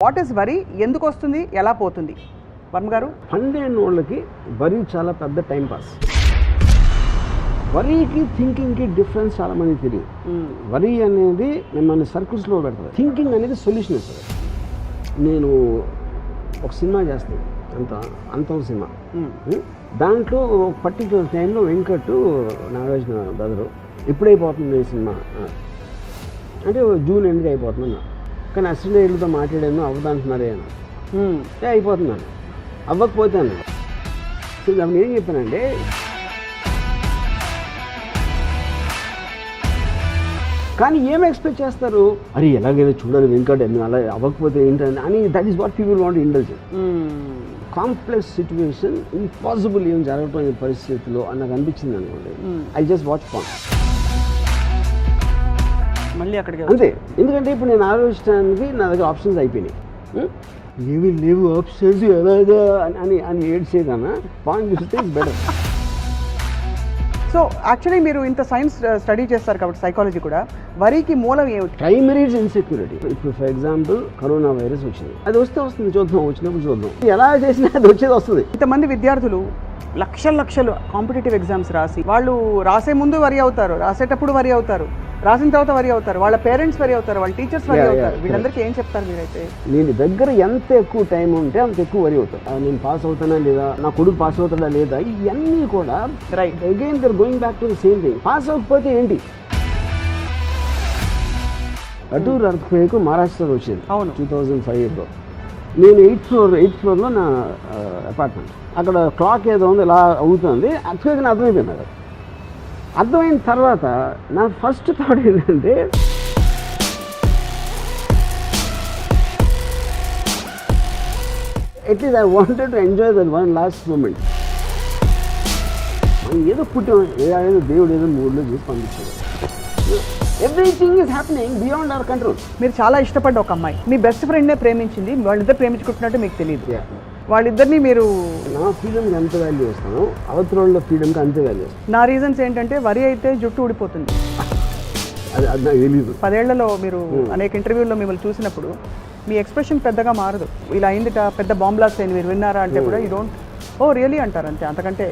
What is worry, ఎందుకు వస్తుంది, ఎలా పోతుంది? వర్మ గారు, పన్నెండు వాళ్ళకి వరీ చాలా పెద్ద టైం పాస్. వరీకి థింకింగ్కి డిఫరెన్స్ చాలా మంది తెలియదు. వరీ అనేది మిమ్మల్ని సర్కిల్స్లో పెడుతుంది. థింకింగ్ అనేది సొల్యూషన్ ఇస్తుంది. నేను ఒక సినిమా చేస్తాను, అంతం సినిమా. దాంట్లో పర్టికులర్ టైంలో వెంకట్ నాగార్జున బ్రదరు ఎప్పుడైపోతుంది ఈ సినిమా అంటే జూన్ ఎండ్కి అయిపోతుందన్నా. కానీ అసిస్టెంట్లతో మాట్లాడాను, అవ్వదంటున్నారే అని. అయిపోతున్నాను, అవ్వకపోతాను. అప్పుడు ఏం చెప్పానంటే, కానీ ఏం ఎక్స్పెక్ట్ చేస్తారు, అరే ఎలాగైనా చూడాలి వెంకట్ అని, అలా అవ్వకపోతే ఏంటని అని. That is what people want indulge. Complex situation, impossible ఏం జరగటం పరిస్థితిలో అని నాకు అనిపించింది అనుకోండి. ఐ జస్ట్ వాచ్ ఫోన్ మళ్ళీ అక్కడికి అంతే. ఎందుకంటే ఇప్పుడు నేను ఆలోచించడానికి నా దగ్గర ఆప్షన్స్ అయిపోయినాయి. ఏమీ లేవు ఆప్షన్స్ ఎలాగా అని అని ఏడ్చేదన్నా పాయింట్ చూస్తే బెటర్. సో యాక్చువల్లీ మీరు ఇంత సైన్స్ స్టడీ చేస్తారు కాబట్టి సైకాలజీ కూడా, వరీకి మూలం ఏమిటి? Primary insecurity. ఇప్పుడు ఫర్ ఎగ్జాంపుల్ కరోనా వైరస్ వచ్చింది, అది వస్తుంది, చూద్దాం, వచ్చినప్పుడు చూద్దాం, ఎలా చేసినా అది వచ్చేది వస్తుంది. ఇంతమంది విద్యార్థులు లక్షలు కాంపిటేటివ్ ఎగ్జామ్స్ రాసి, వాళ్ళు రాసే ముందు వరి అవుతారు, రాసేటప్పుడు వరి అవుతారు, రాసిన తర్వాత వరి అవుతారు, వాళ్ళ పేరెంట్స్ వరి అవుతారు, వాళ్ళ టీచర్స్ వరి అవుతారు. వీళ్ళందరికీ ఏం చెప్తారు మీరైతే? నేను దగ్గర ఎంత ఎక్కువ టైం ఉంటే అంత ఎక్కువ వరి అవుతాను. నేను పాస్ అవుతానా లేదా, నా కొడుకు పాస్ అవుతాడా లేదా, ఇవన్నీ కూడా right. Again there going back to the same thing. Pass అవ్వకపోతే ఏంటి? అటూర్ ఎర్త్క్వేక్ మహారాష్ట్రలో వచ్చింది. అవును, 2005లో. నేను ఎయిత్ ఫ్లోర్లో నా అపార్ట్మెంట్. అక్కడ క్లాక్ ఏదో ఉంది, ఇలా అవుతుంది. ఎర్త్క్వేక్ అని అర్థమైపోయింది. అది అర్థమైన తర్వాత నా ఫస్ట్ థాట్ ఏంటంటే, at least I wanted to enjoy that one last moment. మనం ఏదో పుట్టాం, ఏదో దేవుడు ఏదో మూడ్లో చేసి పంపించాడు. Everything is happening beyond our control. మీరు చాలా ఇష్టపడ్డ ఒక అమ్మాయి మీ బెస్ట్ ఫ్రెండ్నే ప్రేమించింది, వాళ్ళిద్దరు ప్రేమించుకుంటున్నట్టు మీకు తెలియదు. వాళ్ళిద్దరిని మీరు, నా ఫ్రీడమ్కి ఎంత వాల్యూ ఇస్తాను, అవతల ఫ్రీడమ్కి అంతే వాల్యూ ఇస్తాను. నా రీజన్స్ ఏంటంటే, వరి అయితే జుట్టు ఊడిపోతుంది. అది నాకు తెలీదు. 10 ఏళ్లలో మీరు అనేక ఇంటర్వ్యూల్లో మిమ్మల్ని చూసినప్పుడు మీ ఎక్స్ప్రెషన్ పెద్దగా మారదు. ఇలా అయిందిట, పెద్ద బాంబ్లాస్ట్ అయింది, మీరు విన్నారా అంటే కూడా యూ డోంట్ ఓ రియలీ అంటారు అంతే. అంతకంటే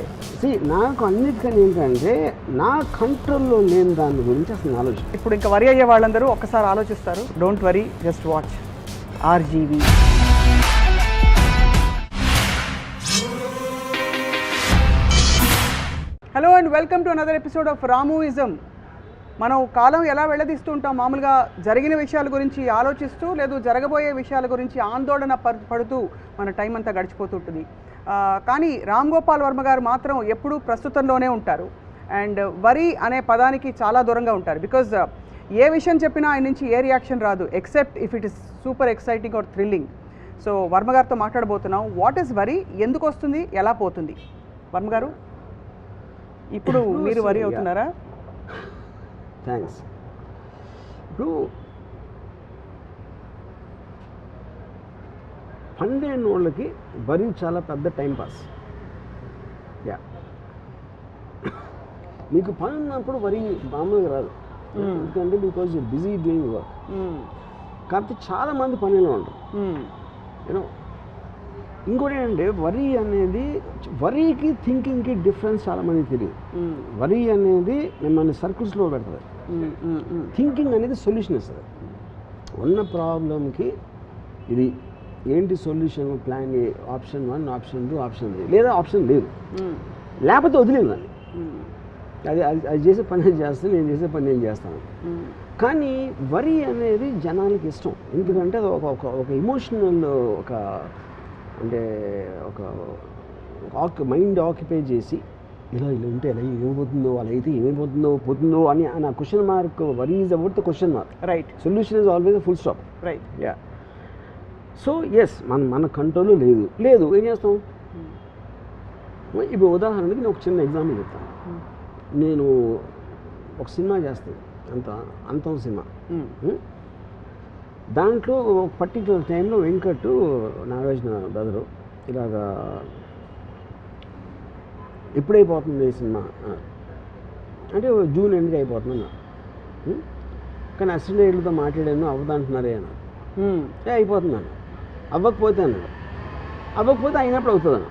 నాకు అన్నిటికన్నా ఏంటంటే, నా కంట్రోల్లో లేని దాని గురించి అసలు ఆలోచన. ఇప్పుడు ఇంకా వరి అయ్యే వాళ్ళందరూ ఒక్కసారి ఆలోచిస్తారు, don't worry, just watch RGV. Hello and welcome to another episode of Ramuism. మనం కాలం ఎలా వెళ్ళదీస్తూ ఉంటాం, మామూలుగా జరిగిన విషయాల గురించి ఆలోచిస్తూ, లేదు జరగబోయే విషయాల గురించి ఆందోళన పడుతూ మన టైం అంతా గడిచిపోతుంటుంది. కానీ రామ్ గోపాల్ వర్మ గారు మాత్రం ఎప్పుడూ ప్రస్తుతంలోనే ఉంటారు. అండ్ వరి అనే పదానికి చాలా దూరంగా ఉంటారు. బికాజ్ ఏ విషయం చెప్పినా ఆయన నుంచి ఏ రియాక్షన్ రాదు, except if it is super exciting or thrilling. So Varma గారితో మాట్లాడబోతున్నాం. వాట్ ఈస్ వరి, ఎందుకు వస్తుంది, ఎలా పోతుంది? వర్మ గారు, ఇప్పుడు మీరు వరి అవుతున్నారా? థ్యాంక్స్. ఇప్పుడు 12 వాళ్ళకి వరి చాలా పెద్ద టైం పాస్. మీకు పని ఉన్నప్పుడు వరి మామూలుగా రాదు, ఎందుకంటే because you busy doing work. కాకపోతే చాలా మంది పనిలో ఉంటారు. యూనో, ఇంకోటి ఏంటంటే, వరి అనేది, వరీకి థింకింగ్కి డిఫరెన్స్ చాలా మంది తెలియదు. వరి అనేది మిమ్మల్ని సర్కిల్స్లో పెడుతుంది. థింకింగ్ అనేది సొల్యూషన్ ఇస్తుంది. ఉన్న ప్రాబ్లంకి ఇది ఏంటి solution, plan A, option 1, option 2, option 3, లేదా ఆప్షన్ లేదు, లేకపోతే వదిలేదు దాన్ని. అది చేసే పని నేను చేస్తాను, నేను చేసే పని నేను చేస్తాను. కానీ వరి అనేది జనానికి ఇష్టం. ఎందుకంటే అది ఒక ఎమోషనల్, ఒక అంటే ఒక మైండ్ ఆక్యుపై చేసి, ఇలా ఉంటే ఎలా ఏమైపోతుందో, అలా అయితే పోతుందో అని ఆ question mark. Worry is about the question mark. Right. Solution is always full stop. Right. Yeah. So yes, మన కంట్రోల్లో లేదు, ఏం చేస్తాం? ఇప్పుడు ఉదాహరణకి నేను ఒక చిన్న ఎగ్జాంపుల్ చెప్తాను. నేను ఒక సినిమా చేస్తాను, అంతం సినిమా. దాంట్లో పర్టికులర్ టైంలో వెంకట్ నాగార్జున బ్రదరు ఇలాగా ఎప్పుడైపోతుంది ఈ సినిమా అంటే జూన్ ఎండ్కి అయిపోతుందన్నా. కానీ అసిస్టెంట్లతో మాట్లాడాను, అవ్వదంటున్నారే అని. అయిపోతుందని. అవ్వకపోతే అన్నాడు. అవ్వకపోతే అయినప్పుడు అవుతుంది అన్న.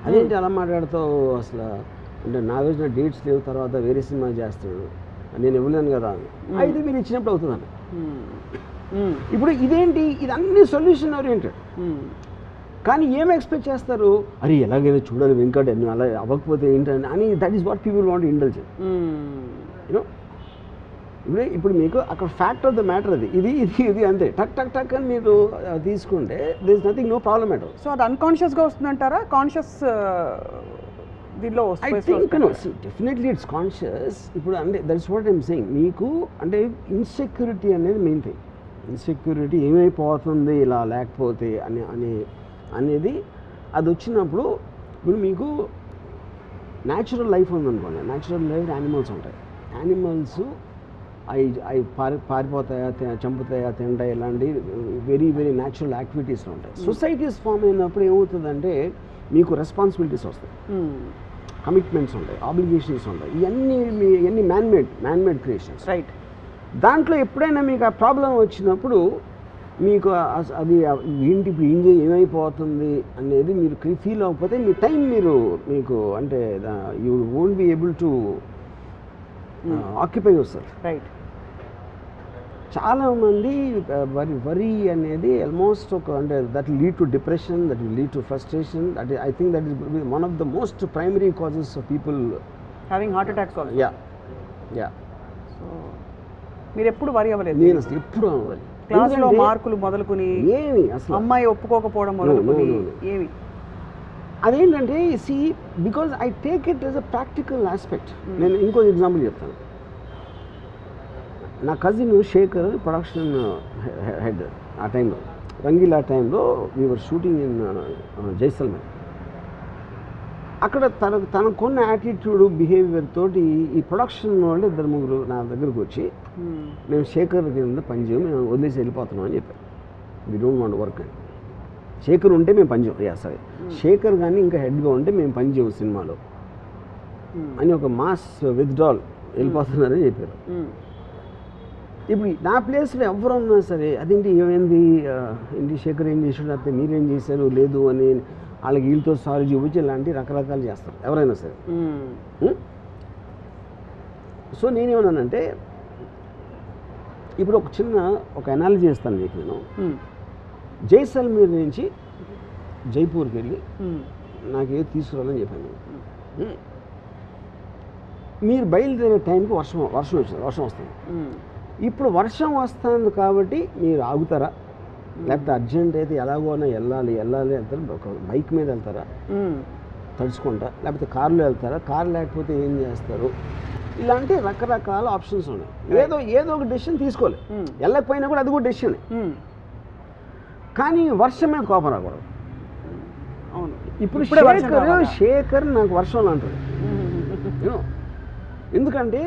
అదేంటి అలా మాట్లాడుతావు అసలు అంటే నాగార్జున డేట్స్ లేవు తర్వాత వేరే సినిమా చేస్తాడు నేను ఇవ్వలేను కదా అని. అయితే మీరు ఇచ్చినప్పుడు అవుతుందన్న. ఇప్పుడు ఇదేంటి ఇది అన్ని సొల్యూషన్ ఓరియంటెడ్. కానీ ఏం ఎక్స్పెక్ట్ చేస్తారు, అరే ఎలాగైనా చూడాలి వెంకట్ అని అలా అవ్వకపోతే ఏంటని అని. That is what people want indulge. You know ఇప్పుడు మీకు అక్కడ ఫ్యాక్ట్ ఆఫ్ ద మ్యాటర్ అది ఇది ఇది ఇది అంతే టక్ టక్ టక్ అని మీరు తీసుకుంటే there is nothing no problem at all. So అది అన్కాన్షియస్గా వస్తుందంటారా, కాన్షియస్ దీనిలో I think no definitely it's conscious. ఇప్పుడు అంటే దట్స్ వాట్ ఐమ్ సేయింగ్. మీకు అంటే ఇన్సెక్యూరిటీ అనేది మెయిన్ థింగ్. ఇన్సెక్యూరిటీ ఏమైపోతుంది ఇలా లేకపోతే అనేది అది వచ్చినప్పుడు ఇప్పుడు మీకు న్యాచురల్ లైఫ్ ఉందనుకోండి. న్యాచురల్ లైఫ్ యానిమల్స్ ఉంటాయి. యానిమల్స్ అవి పారిపోతాయా చంపుతాయా తింటాయి ఇలాంటి వెరీ వెరీ న్యాచురల్ యాక్టివిటీస్ ఉంటాయి. సొసైటీస్ ఫామ్ అయినప్పుడు ఏమవుతుందంటే మీకు రెస్పాన్సిబిలిటీస్ వస్తాయి, కమిట్మెంట్స్ ఉంటాయి, ఆబ్లిగేషన్స్ ఉంటాయి. ఇవన్నీ మ్యాన్మేడ్ క్రియేషన్స్. రైట్. దాంట్లో ఎప్పుడైనా మీకు ఆ ప్రాబ్లం వచ్చినప్పుడు మీకు అది ఏంటి ఇప్పుడు ఏమైపోతుంది అనేది మీరు ఫీల్ అవ్వకపోతే మీ టైం మీకు అంటే you won't be able to occupy your self. Right. చాలామంది వరీ అనేది ఆల్మోస్ట్ ఒక అంటే that will lead to depression, that will lead to frustration. That I think that is one of the most primary causes of people having heart attacks also. Yeah. So మీరు ఎప్పుడు వరి అవ్వలేదు? నేను అసలు ఎప్పుడు అవ్వాలి. క్లాస్లో మార్కులు మొదలుకుని ఏమి అసలు అమ్మాయి ఒప్పుకోకపోవడం మొదలుకుని ఏమి అదేంటంటే see because I take it as a practical aspect. నేను ఇంకో ఎగ్జాంపుల్ చెప్తాను. నా కజిన్ శేఖర్ ప్రొడక్షన్ హెడ్ ఆ టైంలో రంగీలా టైంలో వీఆర్ షూటింగ్ ఇన్ జైసల్మేర్. అక్కడ తనకున్న యాటిట్యూడ్ బిహేవియర్ తోటి ఈ ప్రొడక్షన్ వాళ్ళు 2-3 నా దగ్గరకు వచ్చి మేము శేఖర్ కింద పనిచేయం, మేము వదిలేసి వెళ్ళిపోతున్నాం అని చెప్పారు. వీ డోంట్ వాంట్ వర్క్ అని. శేఖర్ ఉంటే మేము పనిచేయం, సరే శేఖర్ కానీ ఇంకా హెడ్గా ఉంటే మేము పనిచేయం సినిమాలో అని ఒక మాస్ విత్డ్రాల్ వెళ్ళిపోతున్నారని చెప్పారు. ఇప్పుడు నా ప్లేస్లో ఎవరున్నా సరే అదేంటి ఏమైంది ఏంటి శేఖర్ ఏం చేసాడు లేకపోతే మీరేం చేశారు లేదు అని వాళ్ళకి వీళ్ళతో సారీ చూపించి ఇలాంటి రకరకాలు చేస్తారు ఎవరైనా సరే. సో నేనేమన్నానంటే ఇప్పుడు ఒక అనాలజీ చేస్తాను మీకు. నేను జైసల్మేర్ నుంచి జైపూర్కి వెళ్ళి నాకేదో తీసుకురావాలని చెప్పాను. మీరు బయలుదేరే టైంకి వర్షం వస్తుంది. ఇప్పుడు వర్షం వస్తుంది కాబట్టి మీరు ఆగుతారా, లేకపోతే అర్జెంట్ అయితే ఎలాగోనా వెళ్ళాలి వెళ్తారు, ఒక బైక్ మీద వెళ్తారా తడుచుకుంటా, లేకపోతే కారులో వెళ్తారా, కారు లేకపోతే ఏం చేస్తారు, ఇలాంటి రకరకాల ఆప్షన్స్ ఉన్నాయి. ఏదో ఒక డెసిషన్ తీసుకోవాలి. వెళ్ళకపోయినా కూడా అది కూడా డెసిషన్. కానీ వర్షం మీద కోపం రాకూడదు. అవును. ఇప్పుడు శేఖర్ నాకు వర్షంలో అంటాడు. ఎందుకంటే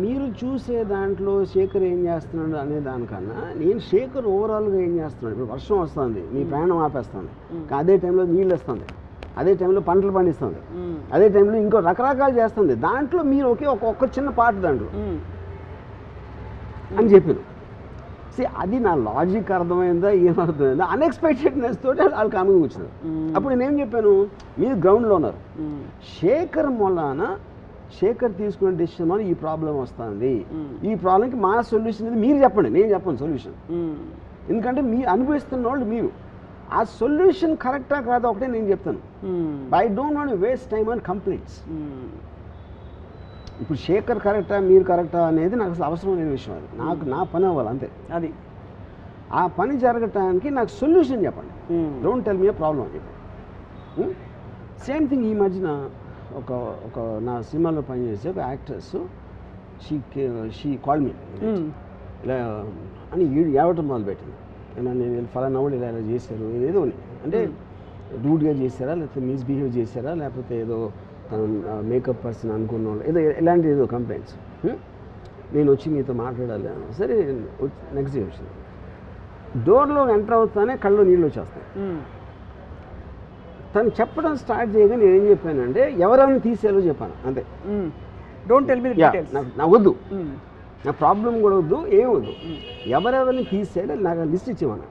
మీరు చూసే దాంట్లో శేఖర్ ఏం చేస్తున్నాడు అనే దానికన్నా నేను శేఖర్ ఓవరాల్గా ఏం చేస్తున్నాడు. ఇప్పుడు వర్షం వస్తుంది, మీ ప్రయాణం ఆపేస్తుంది, అదే టైంలో నీళ్ళు వస్తుంది, అదే టైంలో పంటలు పండిస్తుంది, అదే టైంలో ఇంకో రకరకాలు చేస్తుంది. దాంట్లో మీరు ఒక్క చిన్న పార్ట్ దాంట్లో అని చెప్పాను. అది నా లాజిక్ అర్థమైందా ఏమర్థమైందా అన్ఎక్స్పెక్టెడ్నెస్ తోటి వాళ్ళు కామిగా కూర్చున్నారు. అప్పుడు నేనేం చెప్పాను, మీరు గ్రౌండ్లో ఉన్నారు, శేఖర్ తీసుకునే డెసిషన్ వల్ల ఈ ప్రాబ్లం వస్తుంది, ఈ ప్రాబ్లంకి మా సొల్యూషన్ ఇది మీరు చెప్పండి, నేను చెప్పను సొల్యూషన్. ఎందుకంటే మీరు అనుభవిస్తున్న వాళ్ళు మీరు ఆ సొల్యూషన్ కరెక్టా కాదా ఒకటే నేను చెప్తాను. I don't want waste time on complaints. ఇప్పుడు శేఖర్ కరెక్టా మీరు కరెక్టా అనేది నాకు అసలు అవసరం లేని విషయం. అది నా పని అవ్వాలి అంతే. అది ఆ పని జరగటానికి నాకు సొల్యూషన్ చెప్పండి. Don't tell me A problem అని చెప్పండి. సేమ్ థింగ్ ఈ మధ్యన ఒక నా సినిమాలో పనిచేసే ఒక యాక్ట్రెస్ షీ కాల్ మీ ఇలా అని ఏడవటం మొదలుపెట్టింది. నేను ఫలానా వాళ్ళు ఇలా చేశారు ఏదో అంటే రూడ్గా చేశారా, లేకపోతే మిస్బిహేవ్ చేశారా, లేకపోతే ఏదో మేకప్ పర్సన్ అనుకున్న వాళ్ళు ఏదో కంప్లైంట్స్. నేను వచ్చి మీతో మాట్లాడాలి. సరే నెక్స్ట్ డే వచ్చింది. డోర్లో ఎంటర్ అవుతానే కళ్ళు నీళ్ళు వచ్చేస్తాయి. తను చెప్పడం స్టార్ట్ చేయగా నేను ఏం చెప్పానంటే ఎవరెవరిని తీసేయాలో చెప్పాను అంతే. Don't tell me the details. నాకు వద్దు, నా ప్రాబ్లం కూడా వద్దు, ఏం వద్దు, ఎవరెవరిని తీసేయాలో నాకు లిస్ట్ ఇచ్చేవాను.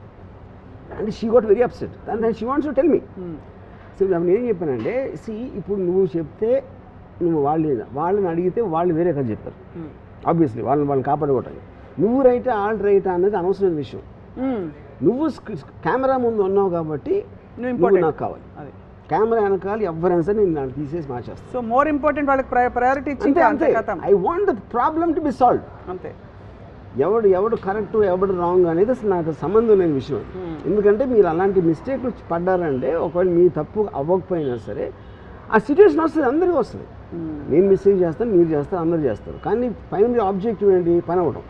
అంటే she got very upset and she wants to tell me. So నేను ఏం చెప్పానంటే ఇప్పుడు నువ్వు చెప్తే నువ్వు వాళ్ళని అడిగితే వాళ్ళు వేరే కథ చెప్తారు ఆబ్వియస్లీ వాళ్ళని కాపాడుకోవటానికి. నువ్వు రైటా వాళ్ళు రైటా అనేది అనవసరమైన విషయం. నువ్వు కెమెరా ముందు ఉన్నావు కాబట్టి నువ్వు నాకు కావాలి. కెమెరా వెనకాల ఎవరైనా సరే నేను దాన్ని తీసేసి మార్చేస్తాను. సో మోర్ ఇంపార్టెంట్ వాళ్ళకి ప్రయారిటీ ఇచ్చి I want the problem to be solve. అంతే. ఎవడు కరెక్ట్ ఎవడు రాంగ్ అనేది అసలు నాకు సంబంధం లేని విషయం. ఎందుకంటే మీరు అలాంటి మిస్టేక్లు పడ్డారంటే ఒకవేళ మీ తప్పు అవ్వకపోయినా సరే ఆ సిచ్యువేషన్ వస్తుంది, అందరికీ వస్తుంది. నేను మిస్టేక్ చేస్తాను, మీరు చేస్తారు, అందరూ చేస్తారు. కానీ ఫైనల్ ఆబ్జెక్టివ్ ఏంటి? పని అవ్వడం.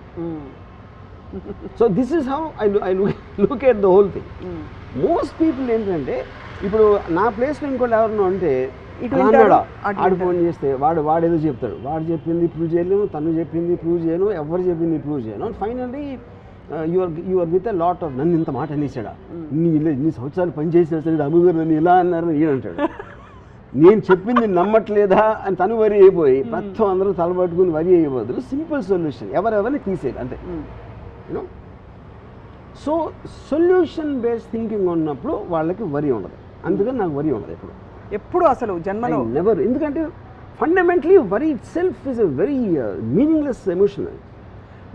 So this is how I look at the whole thing. Most people ఏంటంటే ఇప్పుడు నా ప్లేస్లో ఇంకోటి ఎవరన్నా అంటే ఆడు ఫోన్ చేస్తే వాడు ఏదో చెప్తాడు, వాడు చెప్పింది ప్రూవ్ చేయలేము, తను చెప్పింది ప్రూవ్ చేయను, ఎవరు చెప్పింది ప్రూవ్ చేయను. Finally your with a lot of నన్ను ఇంత మాట అనేసాడా, ఇన్ని సంవత్సరాలు పనిచేసినా సరే అమ్మగారు నన్ను ఇలా అన్నారు ఈయనంటాడు. నేను చెప్పింది నమ్మట్లేదా అని తను వరి అయిపోయి మొత్తం అందరూ తలబట్టుకుని వరి అయ్యే బదులు సింపుల్ సొల్యూషన్ ఎవరెవరిని తీసేయాలి అంతే. You know so solution based thinking ఉన్నప్పుడు వాళ్ళకి వరి ఉండదు. అందుకని నాకు వరి ఉండదు ఎప్పుడు అసలు జన్మలో నెవర్. ఎందుకంటే fundamentally worry it self is a very meaningless emotion.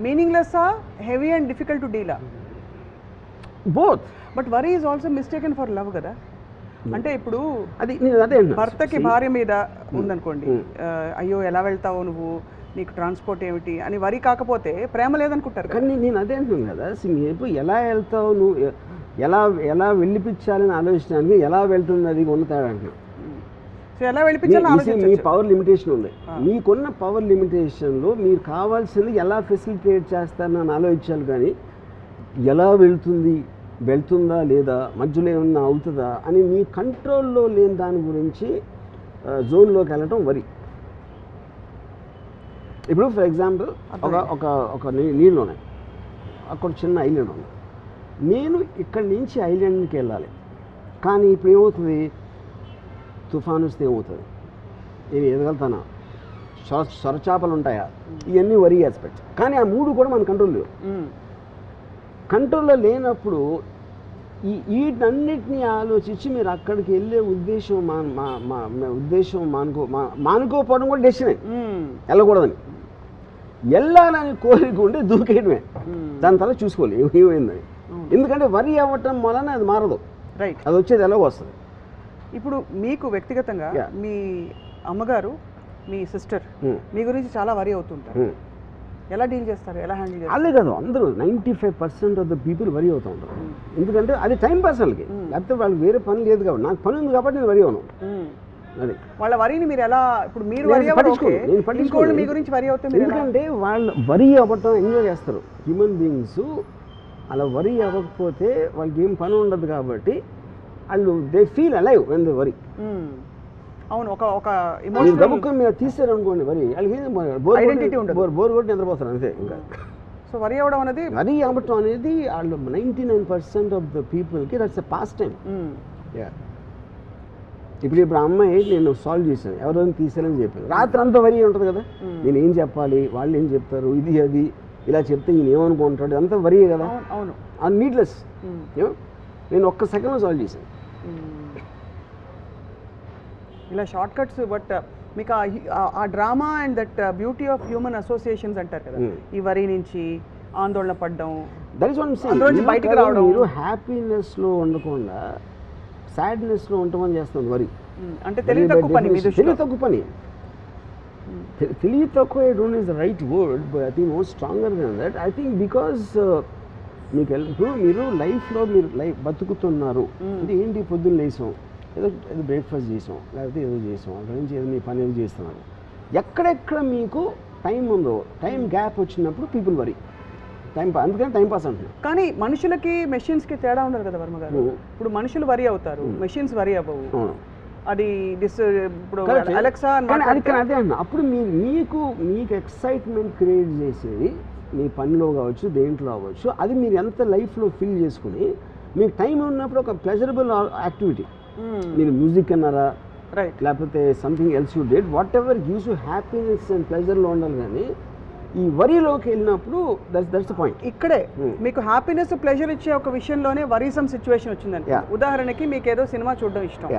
మీనింగ్లెస్సా, హెవీ అండ్ డిఫికల్ట్ టు డీలా? Both. But worry is also mistaken for love కదా. అంటే ఇప్పుడు అది అదే భర్తకి భార్య మీద ఉందనుకోండి, అయ్యో ఎలా వెళ్తావు నువ్వు, నీకు ట్రాన్స్పోర్ట్ ఏమిటి అని వరి కాకపోతే ప్రేమ లేదనుకుంటారు. కానీ నేను అదే అంటున్నాను కదా, ఇప్పుడు ఎలా వెళ్తావు నువ్వు, ఎలా వెళ్ళిపించాలని ఆలోచించడానికి ఎలా వెళ్తుంది అది ఉన్న తేడా అంటున్నాను. సో ఎలా వెళ్ళిపించాలి మీ పవర్ లిమిటేషన్ ఉంది. మీకున్న పవర్ లిమిటేషన్లో మీరు కావాల్సింది ఎలా ఫెసిలిటేట్ చేస్తారని ఆలోచించాలి. కానీ ఎలా వెళ్తుందా లేదా, మధ్యలో ఏమన్నా అవుతుందా అని మీ కంట్రోల్లో లేని దాని గురించి జోన్లోకి వెళ్ళటం వరి. ఇప్పుడు ఫర్ ఎగ్జాంపుల్ ఒక నీళ్ళు ఉన్నాయి, అక్కడ చిన్న ఐలాండ్ ఉంది. నేను ఇక్కడి నుంచి ఐలాండ్కి వెళ్ళాలి, కానీ ఇప్పుడు ఏమవుతుంది, తుఫాను వస్తే ఏమవుతుంది, నేను ఎదగలుగుతానా, సొరచాపలు ఉంటాయా, ఇవన్నీ వరి ఆస్పెక్ట్స్. కానీ ఆ మూడు కూడా మన కంట్రోల్ లేవు. కంట్రోల్లో లేనప్పుడు వీటన్నిటినీ ఆలోచించి మీరు అక్కడికి వెళ్ళే ఉద్దేశం మానుకోపోవడం కూడా డెసిషనే, వెళ్ళకూడదని. వెళ్ళాలని కోరిక ఉంటే దూకేయడమే, దాని తర్వాత చూసుకోవాలి ఏమైందని. ఎందుకంటే వరి అవ్వటం వలన అది మారదు, రైట్, అది వచ్చేది ఎలాగో వస్తుంది. ఇప్పుడు మీకు వ్యక్తిగతంగా మీ అమ్మగారు, మీ సిస్టర్ మీ గురించి చాలా వరి అవుతుంటారు. ఎలా డీల్ చేస్తారు, ఎలా హ్యాండిల్ చేస్తారు? అదే కాదు, అందరూ 95% ఆఫ్ ద పీపుల్ వరి అవుతూ ఉంటారు. ఎందుకంటే అది టైం పాస్ వాళ్ళకి, లేకపోతే వాళ్ళకి వేరే పని లేదు కాబట్టి. నాకు పని ఉంది కాబట్టి నేను వరి అవును. అది వాళ్ళ వరిని మీరు ఎలా, ఇప్పుడు మీరు వరి అవ్వడం మీ గురించి వరి అవుతే, ఎందుకంటే వాళ్ళు వరి అవ్వటం ఎంజాయ్ చేస్తారు. హ్యూమన్ బీయింగ్స్ అలా వరి అవ్వకపోతే వాళ్ళకి ఏం పని ఉండదు కాబట్టి వాళ్ళు they feel alive when they వరి. అవును, ఒక ఎమోషనల్ గబుక్కుని మీరు తీసారు అనుకోండి వరి, వాళ్ళకి ఐడెంటిటీ ఉండదు, బోర్ కొట్టి నిద్రపోతారు అంతే. ఇంకా సో వరి అవ్వడం అనేది, వరి అవ్వటం అనేది వాళ్ళు 99% ఆఫ్ ద పీపుల్కి దట్స్ ఎ పాస్ టైం. ఇప్పుడు అమ్మాయి నేను సాల్వ్ చేశాను, ఎవరైనా తీసేయాలని చెప్పాను, రాత్రి అంతా వరి ఉంటుంది కదా, నేను ఏం చెప్పాలి, వాళ్ళు ఏం చెప్తారు, ఇది అది ఇలా చెప్తే ఈయన ఏమనుకుంటాడు, అంతా వరియే కదా. అవును, అది నీడ్లెస్. నేను ఒక్క సెకండ్లో సాల్వ్ చేశాను. ఇలా షార్ట్ కట్స్. బట్ మీకు ఆ drama and that beauty of human associations అంటారు కదా, ఈ వరి నుంచి ఆందోళన పడ్డం, దట్ ఈస్ వాట్ బయటికి రావడం. మీరు హ్యాపీనెస్లో ఉండకుండా సాడ్నెస్లో ఉండమని చేస్తుంది వరి. అంటే తెలివి తక్కువ పని. తెలివి తక్కువ, I don't is the right word, but I think more stronger then that. I think because మీకు ఇప్పుడు మీరు లైఫ్లో మీరు బతుకుతున్నారు అంటే ఏంటి, పొద్దున్న లేసాం, ఏదో బ్రేక్ఫాస్ట్ చేసాం, లేకపోతే ఏదో చేసాం, అక్కడి నుంచి ఏదో మీ పని ఏదో చేస్తున్నారు. ఎక్కడెక్కడ మీకు టైం ఉందో, టైం గ్యాప్ వచ్చినప్పుడు పీపుల్ వరి, అందుకని టైం పాస్ అంటున్నారు. కానీ మనుషులకి మెషిన్స్కి తేడా ఉండదు కదా వర్మ గారు. ఇప్పుడు మనుషులు వరి అవుతారు, మెషిన్స్ వరి అవ్వవు. అది ఇప్పుడు అలెక్సా అదే అన్న. అప్పుడు మీకు ఎక్సైట్మెంట్ క్రియేట్ చేసేది మీ పనిలో కావచ్చు, దేంట్లో అవ్వచ్చు, అది మీరు ఎంత లైఫ్లో ఫీల్ చేసుకుని మీకు టైం ఉన్నప్పుడు ఒక ప్లెజరబుల్ యాక్టివిటీ, మీరు మ్యూజిక్ అన్నారా, లేకపోతే something else you did, whatever gives you happiness and ప్లెజర్లో ఉండాలి. కానీ ఈ వరిలోకి వెళ్ళినప్పుడు దట్స్ ద పాయింట్. ఇక్కడే మీకు హ్యాపీనెస్ ప్లెజర్ ఇచ్చే ఒక విషయంలోనే వరీసమ్ సిచ్యువేషన్ వచ్చిందండి. ఉదాహరణకి మీకు ఏదో సినిమా చూడడం ఇష్టం,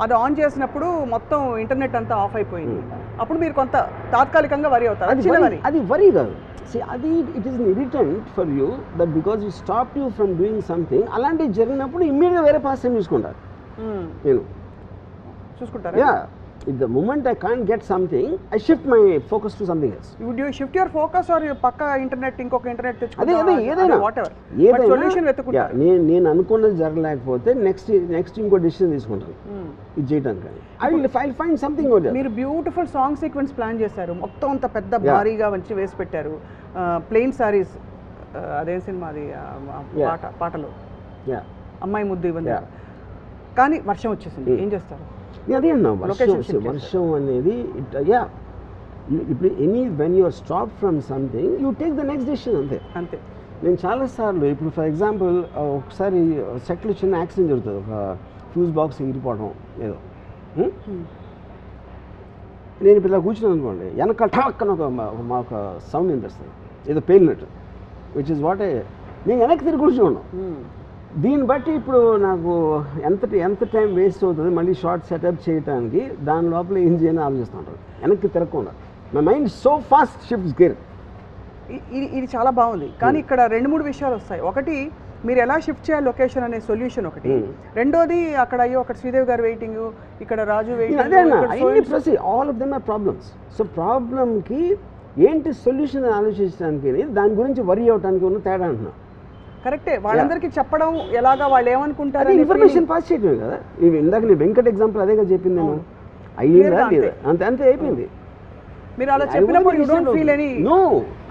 అది ఆన్ చేసినప్పుడు మొత్తం ఇంటర్నెట్ అంతా ఆఫ్ అయిపోయింది, అప్పుడు మీరు కొంత తాత్కాలికంగా వరి అవుతారు. అది వరి కాదు. అది it is irritant for you that because you stop you from doing something. అలాంటివి జరిగినప్పుడు ఇమ్మీడియట్గా వేరే పాస్ టైం చూసుకుంటారు. నేను చూసుకుంటారా? Yeah, if the moment I can't get something, I shift my focus to something else. Would you shift your focus or పక్క internet ఇంకొక internet తెచ్చుకుంటా? అదే ఏదైనా వాటెవర్ ఏదైనా సొల్యూషన్ వెతుకుంటా. నేను అనుకున్నది జరగలేకపోతే నెక్స్ట్ ఇంకో డిసిషన్ తీసుకుంటాను ఇది చేయడానికి. I will find something out. మీరు బ్యూటిఫుల్ సాంగ్ సీక్వెన్స్ ప్లాన్ చేశారు, మొత్తం అంత పెద్ద భారీగా వచ్చి వేసి పెట్టారు. ప్లెయిన్ సారీస్ అదేం సినిమా అది పాటలు అమ్మాయి ముద్దు ఇవన్నీ, కానీ వర్షం వచ్చేసింది, ఏం చేస్తారు? అదే అన్నా, వర్షం అనేది ఇప్పుడు when you're stop from something you take the next decision. అంతే. నేను చాలాసార్లు ఇప్పుడు ఫర్ ఎగ్జాంపుల్ ఒకసారి సెట్లో చిన్న యాక్సిడెంట్ జరుగుతుంది, ఒక ఫ్యూజ్ బాక్స్ ఎగిరిపోవడం ఏదో. నేను ఇప్పుడు ఇలా కూర్చున్నాను అనుకోండి, వెనక ఠాక్కన ఒక సౌండ్ వినిపిస్తుంది, ఏదో పేలినట్టు, విచ్ ఇస్ వాట్ నేను వెనక్కి తిరిగి కూర్చున్నాను. దీన్ని బట్టి ఇప్పుడు నాకు ఎంత టైం వేస్ట్ అవుతుంది మళ్ళీ షార్ట్ సెటప్ చేయడానికి, దాని లోపల ఏం చేయని ఆలోచిస్తూ ఉంటారు వెనక్కి తిరగకుండా. My mind so fast shifts gear. ఇది చాలా బాగుంది, కానీ ఇక్కడ 2-3 విషయాలు వస్తాయి. ఒకటి, మీరు ఎలా షిఫ్ట్ చేయాలి లొకేషన్ అనే సొల్యూషన్ ఒకటి. రెండోది, అక్కడ అక్కడ శ్రీదేవి గారు వెయిటింగ్, ఇక్కడ Raju waiting, all of them are problems. So ప్రాబ్లమ్కి ఏంటి సొల్యూషన్ ఆలోచించడానికి, దాని గురించి వరి అవడానికి ఉన్న తేడా అంటున్నా. కరెక్టే, వాళ్ళందరికీ చెప్పడం ఎలాగా, వాళ్ళు ఏమనుకుంటారు, ఇన్ఫర్మేషన్ పాస్ చేయడమే కదా. ఇందాక నేను వెంకట్ ఎగ్జాంపుల్ అదేగా చెప్పింది నేను, అయ్యిందా అంతే అయిపోయింది. మీరు అలా చెప్పినప్పుడు you don't feel any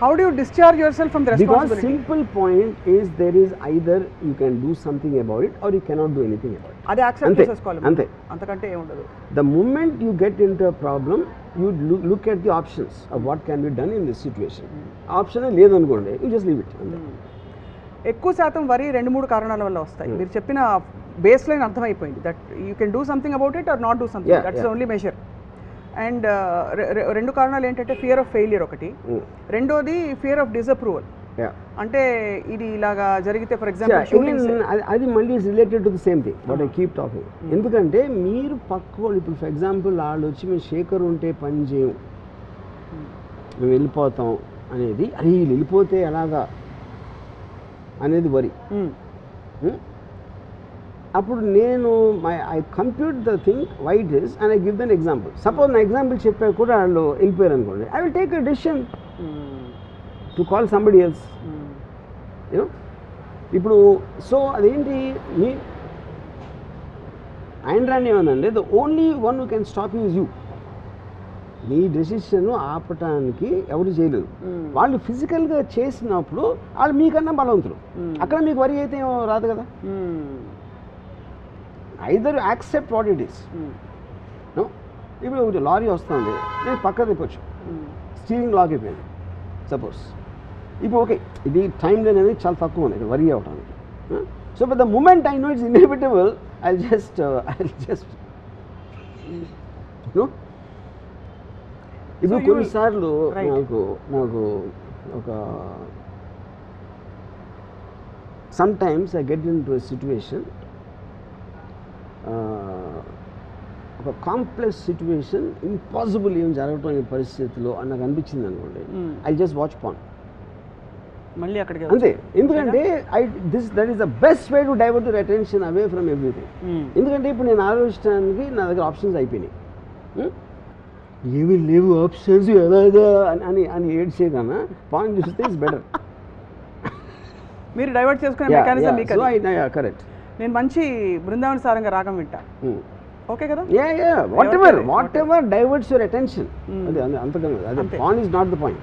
how do you discharge yourself from the responsibility? Because simple point is there is either you can do something about it or you cannot do anything about it. అది accept చేసుకోవాలి, అంతే, అంతకంటే ఏం ఉండదు. The moment you get into a problem you look at the options of what can be done in this situation. Option లేదనుకోండి, you just leave it. ఎక్కువ శాతం వరి 2-3 కారణాల వల్ల వస్తాయి. మీరు చెప్పిన బేస్ లైన్ అర్థమైపోయింది, that you can do something about it are not do something, that's only measure. And 2 కారణాలు ఏంటంటే ఫియర్ ఆఫ్ ఫెయిలియర్ ఒకటి, రెండోది ఫియర్ ఆఫ్ డిసప్రూవల్. అంటే ఇది ఇలాగా జరిగితే ఫర్ ఎగ్జాంపుల్ అది మళ్ళీ related to the same thing what I keep talking. ఎందుకంటే మీరు పక్క ఇప్పుడు ఫర్ ఎగ్జాంపుల్ వాళ్ళు వచ్చి మేము శేఖర్ ఉంటే పని చేయం, మేము వెళ్ళిపోతాం అనేది, అది వెళ్ళిపోతే ఎలాగా అనేది వరి. అప్పుడు నేను I compute the thing why it is and I give then example. Suppose నా ఎగ్జాంపుల్ చెప్పా కూడా వాళ్ళు వెళ్ళిపోయారు అనుకోండి, I will take a decision to call somebody else. You know ఇప్పుడు సో అదేంటి, మీ ఆయన రాని ఏమందండి, the only one who can stop you is you. మీ డెసిషన్ ఆపటానికి ఎవరు చేయలేదు. వాళ్ళు ఫిజికల్గా చేసినప్పుడు వాళ్ళు మీకన్నా బలవంతులు, అక్కడ మీకు వరి అయితే ఏమో రాదు కదా. Either accept what it is. ఇప్పుడు ఒకటి లారీ వస్తుంది, నేను పక్క తిప్పొచ్చు, స్టీరింగ్ లాక్ అయిపోయింది సపోజ్. ఇప్పుడు ఓకే, ఇది టైం లైన్ అనేది చాలా తక్కువ ఉంది వరి అవడానికి. So but the moment I know it's inevitable, I just ఇప్పుడు కొన్నిసార్లు నాకు ఒక sometimes I get into a situation, ఒక కాంప్లెక్స్ సిచ్యువేషన్, ఇంపాసిబుల్ ఏం జరగటం అనే పరిస్థితిలో నాకు అనిపించింది అనుకోండి, ఐ జస్ట్ వాచ్ పాన్ మళ్ళీ అక్కడికి అంతే. ఎందుకంటే that is the best way to divert your attention away from everything. ఎందుకంటే ఇప్పుడు నేను ఆలోచించడానికి నా దగ్గర ఆప్షన్స్ అయిపోయినాయి, ఏమీ లేవు ఆప్షన్స్ ఎలాగా అని ఏడ్చే కన్నా పాయింట్ చూస్తే ఇట్స్ బెటర్. మీరు డైవర్ట్ చేసుకునే మెకానిజం మీకు. కరెక్ట్. నేను మంచి బృందావన సారంగా రాగం వింటా, ఓకే కదా? What ever diverts your attention, అది అంతకన్నా అది pan is not the point.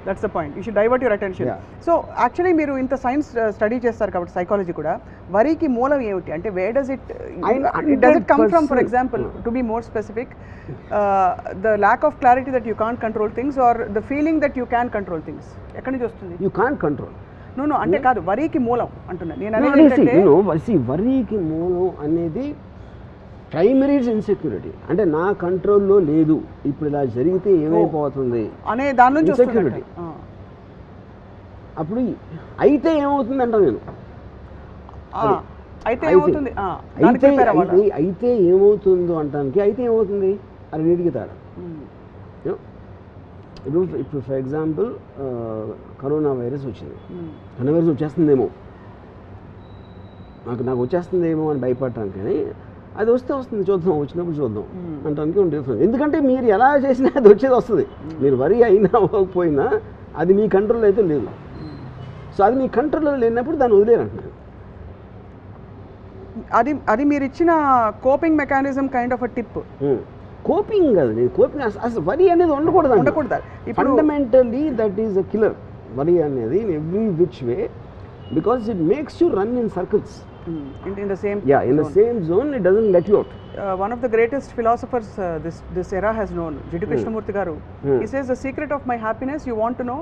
That's the point, you should divert your attention. So actually మీరు ఇంత సైన్స్ స్టడీ చేస్తారు కాబట్టి సైకాలజీ కూడా, వరికి మూలం ఏమిటి అంటే where does it come from? For example, to be more specific, the lack of clarity that you can't control things or the feeling that you can control things, ఎక్కడి నుంచి వస్తుంది? You can't control. నో అంటే కాదు, వరికి మూలం అంటున్నా నేను. వరికి మూలం అనేది ప్రైమరీ ఇట్స్ ఇన్సెక్యూరిటీ, అంటే నా కంట్రోల్లో లేదు, ఇప్పుడు ఇలా జరిగితే ఏమైపోతుంది అనే దాని నుంచి ఇన్సెక్యూరిటీ. అప్పుడు అయితే ఏమవుతుంది అంటాను నేను, అయితే ఏమవుతుంది అయితే ఏమవుతుందో అంటానికి అయితే ఏమవుతుంది అది నీటికి తేడా. ఇప్పుడు ఫర్ ఎగ్జాంపుల్ కరోనా వైరస్ వచ్చింది, కరోనా వైరస్ వచ్చేస్తుందేమో, నాకు వచ్చేస్తుందేమో అని భయపడటాను, కానీ అది వస్తే వస్తుంది, చూద్దాం, వచ్చినప్పుడు చూద్దాం అంటానికి ఉంది డిఫరెన్స్. ఎందుకంటే మీరు ఎలా చేసినా అది వచ్చేది వస్తుంది, మీరు వరి అయినా అవ్వకపోయినా అది మీ కంట్రోల్లో అయితే లేదు. సో అది మీ కంట్రోల్లో లేనప్పుడు దాన్ని వదిలేరంటున్నాను. అది మీరు ఇచ్చిన coping mechanism kind of a tip. Coping కాదు, కోపింగ్ అసలు వరి అనేది ఉండకూడదు. Fundamentally that is a killer, వరి అనేది in every which way, because it makes you run in circles. In the same zone, it doesn't let you out. One of the greatest philosophers this era has known, Jiddu Krishnamurti garu, he says the secret of my happiness, you want to know,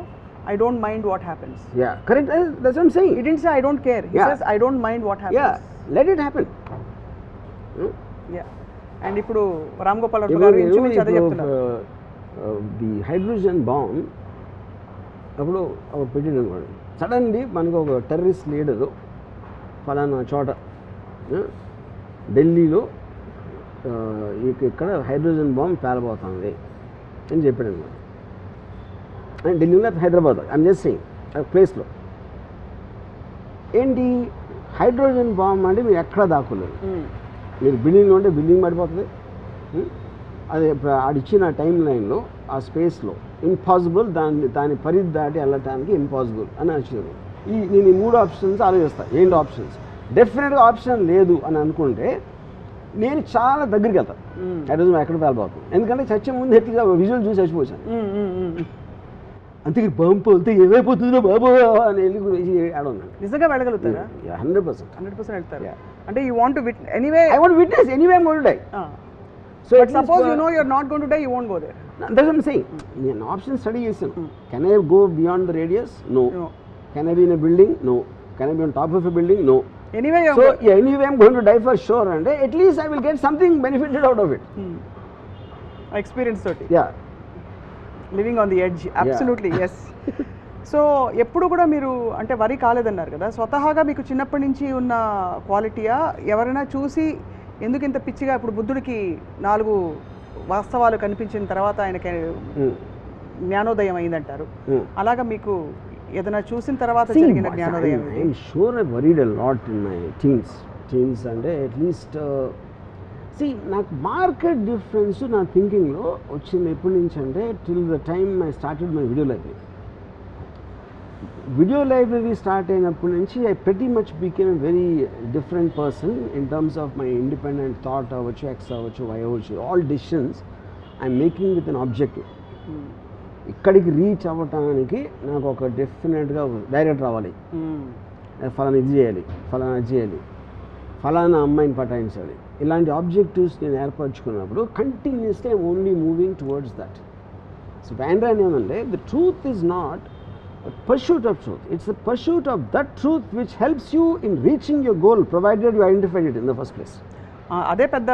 I don't mind what happens. Yeah, correct. That's what I'm saying. He didn't say I don't care, he says I don't mind what happens. Yeah, let it happen. Yeah. And ఇప్పుడు రామ్ గోపాల్ వర్మ గారు ఇంచుమించు అదే చెప్తున్నారు. The hydrogen bomb అప్పుడు పెట్టింది అనుకోండి, suddenly మనకు ఒక టెర్రరిస్ట్ లీడరు ఫలానా చోట ఢిల్లీలో ఇక్కడ హైడ్రోజన్ బాంబ్ పేలబోతుంది అని చెప్పాడు అనమాట. ఢిల్లీలో హైదరాబాద్ ఐమ్ జస్ట్ సేయింగ్ ప్లేస్లో ఏంటి హైడ్రోజన్ బాంబ్ అంటే మీరు ఎక్కడ దాక్కోలేదు, మీరు బిల్డింగ్లో ఉంటే బిల్డింగ్ పడిపోతుంది, అదే ఆడిచ్చిన టైం లైన్లో ఆ స్పేస్లో ఇంపాసిబుల్, దాని పరిధి దాటి వెళ్ళటానికి ఇంపాసిబుల్ అని వచ్చింది. నేను ఈ 3 ఆప్షన్స్ ఆలోచిస్తాను, ఏంటి ఆప్షన్స్. డెఫినెట్గా ఆప్షన్ లేదు అని అనుకుంటే నేను చాలా దగ్గరికి వెళ్తాను, హైడ్రోజన్ ఎక్కడ పేలబోతుంది, ఎందుకంటే చచ్చే ముందు ఎట్లా విజువల్ చూసి చచ్చిపోయాను. అంతే బాంబు వెళ్తే ఏమైపోతుందో బాబు అని వెళ్ళి ఆడున్నాను. నిజంగా వెళ్ళగలుగుతారా? 100% వెళ్తారు. అంటే you want to anyway, I want witness anyway I'm going to die. So suppose you know you're not going to die, you won't go there. That's what I'm saying. నేను ఆప్షన్ స్టడీ చేశాను. Can I go beyond the radius? No. Can I be in a building? No. Can I be on top of a building? No. Anyway, anyway I'm going to die for sure, and at least I will get something benefited out of it. Experience 30. Yeah. Living on the edge. Absolutely, yes. So ఎప్పుడు కూడా మీరు అంటే వరి కాలేదన్నారు కదా, స్వతహాగా మీకు చిన్నప్పటి నుంచి ఉన్న క్వాలిటీయా, ఎవరైనా చూసి ఎందుకు ఇంత పిచ్చిగా, ఇప్పుడు బుద్ధుడికి 4 వాస్తవాలు కనిపించిన తర్వాత ఆయనకి జ్ఞానోదయం అయిందంటారు, అలాగా మీకు ఏదైనా చూసిన తర్వాత జరిగిన జ్ఞానోదయం? I'm sure I worried a lot in my teens అంటే అట్లీస్ట్ నాకు మార్కెట్ డిఫరెన్స్ నా థింకింగ్లో వచ్చింది ఎప్పటి నుంచి అంటే till the time I started my video library start అయినప్పటి నుంచి I pretty much became a very different person in terms of my independent thought అవ్వచ్చు, X అవ్వచ్చు, Y అవ్వచ్చు, all decisions I'm making with an objective. ఇక్కడికి reach అవ్వటానికి నాకు ఒక డెఫినెట్గా డైరెక్ట్ రావాలి, ఫలానా ఇది చేయాలి, ఫలానా అది చేయాలి, ఫలానా అమ్మాయిని పటాయించాలి, ఇలాంటి ఆబ్జెక్టివ్స్ నేను ఏర్పరచుకున్నప్పుడు continuously I'm only moving towards that. So బ్యాండ్రాన్ ఏమంటే the truth is not pursuit of truth, it's the pursuit of that truth which helps you in reaching your goal provided you identified it in the first place. అదే పెద్ద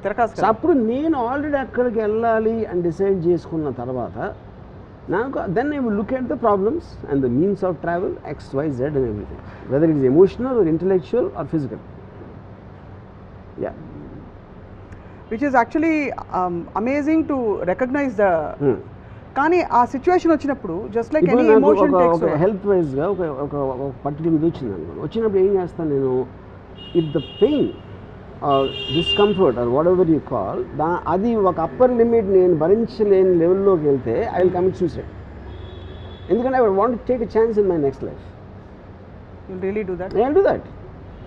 తిరకాసు. అప్పుడు నేను already అక్కడికి వెళ్ళాలి అని decide చేసుకున్న తర్వాత నాకు then I will look at the problems and the means of travel X, Y, Z and everything, whether it is emotional or intellectual or physical. Yeah, which is actually amazing to recognize the కానీ ఆ situation వచ్చినప్పుడు just like any emotion takes over, health వైజ్గా ఒక particular ఇది వచ్చింది అనుకోండి, వచ్చినప్పుడు ఏం చేస్తాను నేను, if the pain discomfort or whatever you call అది ఒక అప్పర్ లిమిట్ నేను భరించలేని లెవెల్లోకి వెళ్తే ఐ విల్ కమిట్ సూసైడ్, ఎందుకంటే I want to take a chance in my next life. You really do that? I will do that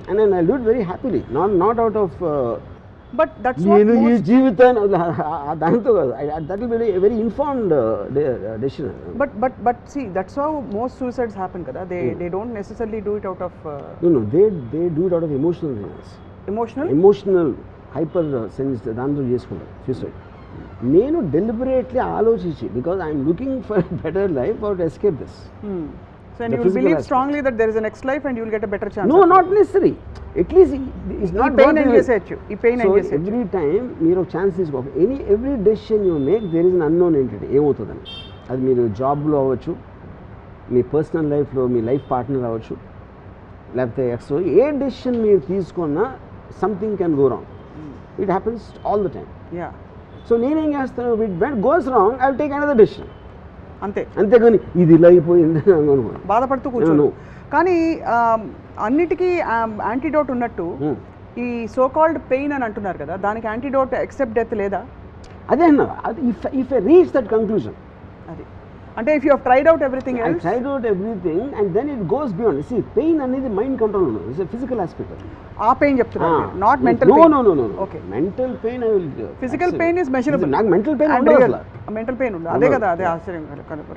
and I will do it very happily, not out of but that's నేను ఈ జీవితాన్ని దాంతో కాదు, that will be a very informed decision. But see that's how most suicides happen kada, they don't necessarily do it out of no they do it out of emotional reasons. emotional hyper sense దాంతో చేసుకుంటారు suicide. నేను deliberately ఆలోచించి because I'm looking for better life or to escape this. So and you will believe strongly that there is a next life and you will get a better chance. No, not necessary. At least it's not pain ఏం చేసేయచ్చు, ఈ pain ఏం చేసేయచ్చు. Every time మీరు ఒక chance తీసుకో, every decision you make there is an unknown entity ఏమవుతుందని. అది మీరు జాబ్లో అవ్వచ్చు, మీ పర్సనల్ లైఫ్లో మీ లైఫ్ పార్ట్నర్ అవ్వచ్చు, లేకపోతే ఎక్స్ట్రా ఏ డెసిషన్ మీరు తీసుకున్నా something can go wrong. It happens all the time. So నేనేం చేస్తాను, when goes wrong I will take another decision, అంతేగాని ఇది ఇలా అయిపోయింది బాధపడుతూ కూర్చోను. కానీ అన్నిటికీ యాంటీడోట్ ఉన్నట్టు ఈ సో కాల్డ్ పెయిన్ అని అంటున్నారు కదా, దానికి యాంటీడోట్ ఎక్సెప్ట్ డెత్ లేదా? అదే అన్న, if I reach that conclusion, అది అంటే if you have tried out everything I tried out everything and then it goes beyond. See pain అనేది మైండ్ కంట్రోల్ ఉండదు, ఇట్స్ ఫిజికల్ ఆస్పెక్ట్. ఆ పెయిన్ చెప్తున్నారు, not mental no pain. No no no okay, mental pain I will, physical pain is measurable. నాకు mental pain ఉండదు అసలు, mental pain ఉండదు. అదే కదా, అదే ఆశ్చర్యం.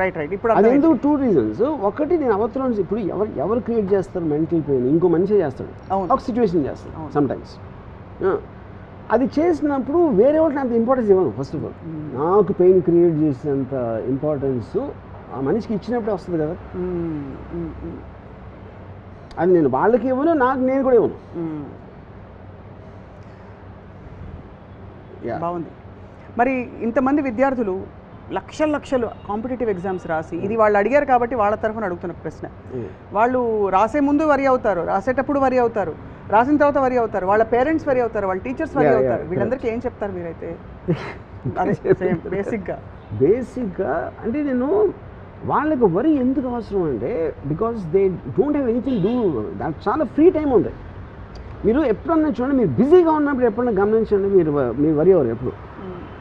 Right right. ఇప్పుడు అది ఎందుకు 2 reasons. ఒకటి, నేను అవతల ఇప్పుడు ఎవరు క్రియేట్ చేస్తారు మెంటల్ పెయిన్, ఇంకో మనిషి చేస్తాడు, ఒక సిచ్యువేషన్ చేస్తాడు సమ్ టైమ్స్. అది చేసినప్పుడు వేరే వాళ్ళకి అంత ఇంపార్టెన్స్ ఇవ్వను. ఫస్ట్ ఆఫ్ ఆల్ నాకు పెయిన్ క్రియేట్ చేసేంత ఇంపార్టెన్స్ ఆ మనిషికి ఇచ్చినప్పుడే వస్తుంది కదా. అది నేను వాళ్ళకి ఇవ్వను, నేను కూడా ఇవ్వను. బాగుంది. మరి ఇంతమంది విద్యార్థులు లక్షలు కాంపిటేటివ్ ఎగ్జామ్స్ రాసి, ఇది వాళ్ళు అడిగారు కాబట్టి వాళ్ళ తరఫున అడుగుతున్న ప్రశ్న, వాళ్ళు రాసే ముందు వరి అవుతారు, రాసేటప్పుడు వరి అవుతారు, రాసిన తర్వాత వరి అవుతారు, వాళ్ళ పేరెంట్స్ వరి అవుతారు, వాళ్ళ టీచర్స్ వరి అవుతారు. వీళ్ళందరికీ ఏం చెప్తారు మీరైతే? బేసిక్గా అంటే నేను వాళ్ళకి వరి ఎందుకు అవసరం అంటే, because they don't have anything do, దానికి చాలా ఫ్రీ టైం ఉంది. మీరు ఎప్పుడన్నా చూడండి, మీరు బిజీగా ఉన్నప్పుడు ఎప్పుడన్నా గమనించండి, మీరు వరి అవ్వరు ఎప్పుడు.